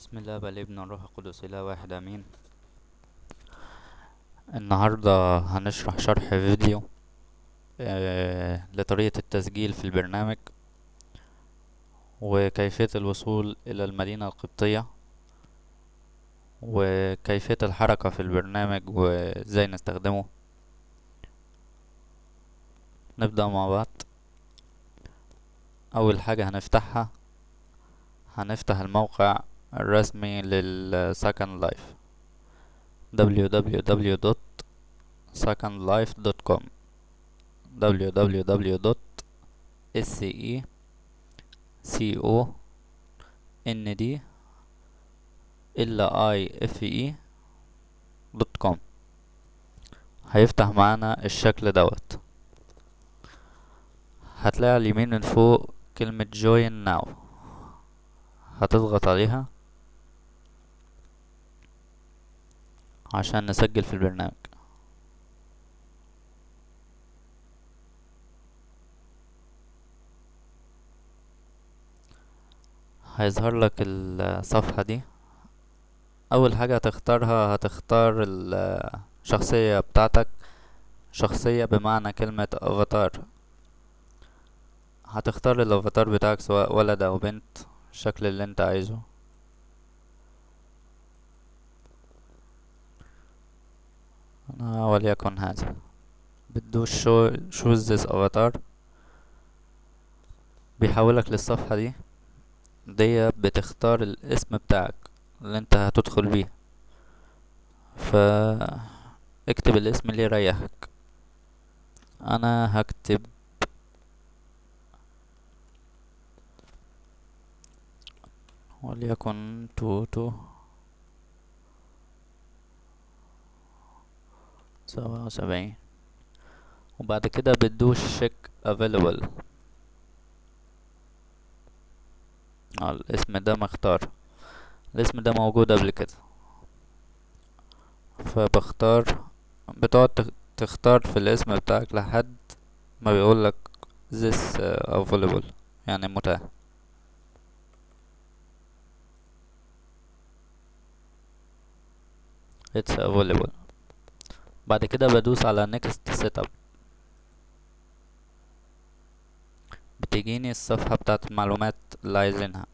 بسم الله والابن والروح القدس إله واحد امين. النهارده هنشرح شرح فيديو لطريقة التسجيل في البرنامج وكيفية الوصول إلى المدينة القبطية وكيفية الحركة في البرنامج وازاي نستخدمه. نبدأ مع بعض. أول حاجة هنفتح الموقع الرسمي للسكند لايف www.secondlife.com www.secondlife.com. هيفتح معانا الشكل دوت. هتلاقي على اليمين من فوق كلمة join now، هتضغط عليها عشان نسجل في البرنامج. هيظهر لك الصفحة دي. أول حاجة هتختار الشخصية بتاعتك، شخصية بمعنى كلمة افاتار. هتختار الافاتار بتاعك سواء ولد او بنت، الشكل اللي انت عايزه. أنا وليكن هذا. بتدوس choose this avatar، بيحولك للصفحة دي بتختار الاسم بتاعك اللي انت هتدخل بيه، اكتب الاسم اللي يريحك. انا هكتب وليكن توتو 77. وبعد كده بتدوس check available. الاسم ده مختار، الاسم ده موجود قبل كده، فبختار. بتقعد تختار في الاسم بتاعك لحد ما بيقولك this available، يعني متاح. it's available. بعد كده بدوس على next setup. بتجيني الصفحة بتاعت المعلومات اللي عايزينها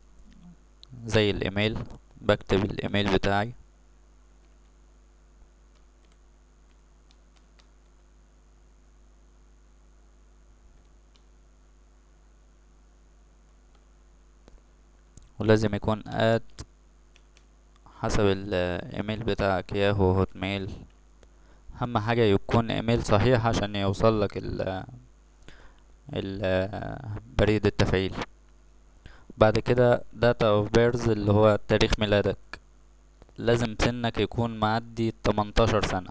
زي الايميل. بكتب الايميل بتاعي، ولازم يكون حسب الايميل بتاعك ياهو، هوت ميل. اهم حاجة يكون ايميل صحيح عشان يوصل لك بريد التفعيل. بعد كده data of birth اللي هو تاريخ ميلادك، لازم سنك يكون معدي 18 سنة.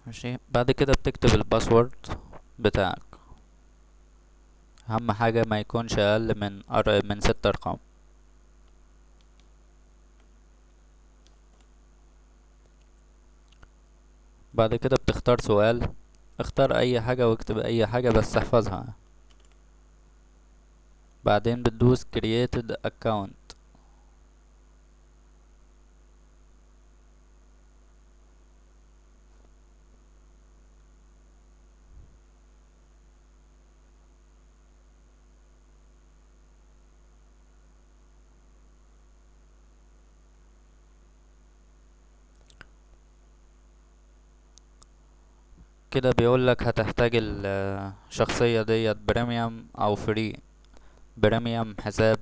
ماشي. بعد كده بتكتب الباسورد بتاعك. اهم حاجة ما يكونش اقل من 6 ارقام. بعد كده بتختار سؤال. اختار اي حاجة واكتب اي حاجة بس احفظها. بعدين بتدوس created account. كده بيقولك هتحتاج الشخصية ديت بريميوم او فري. بريميوم حساب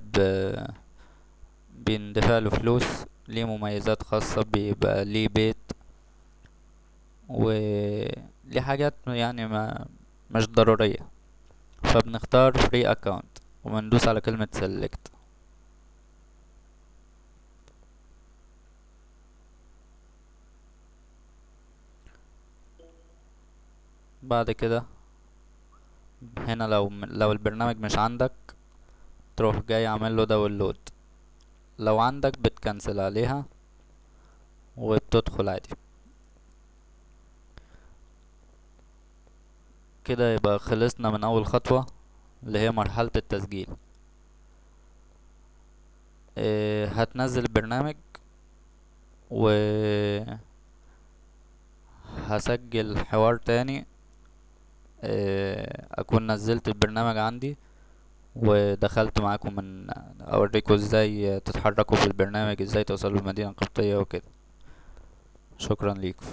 بيندفع له فلوس، ليه مميزات خاصة، بيبقى ليه بيت وليه حاجات يعني ما مش ضرورية. فبنختار فري اكاونت وبندوس على كلمة select. بعد كده هنا لو البرنامج مش عندك تروح جاي عامل له داونلود. لو عندك بتكنسل عليها وبتدخل عادي. كده يبقى خلصنا من اول خطوة اللي هي مرحلة التسجيل. هتنزل البرنامج وهسجل حوار تاني، اكون نزلت البرنامج عندي ودخلت معاكم من اوريكم ازاي تتحركوا في البرنامج، ازاي توصلوا للمدينة القبطية وكده. شكرا ليكم.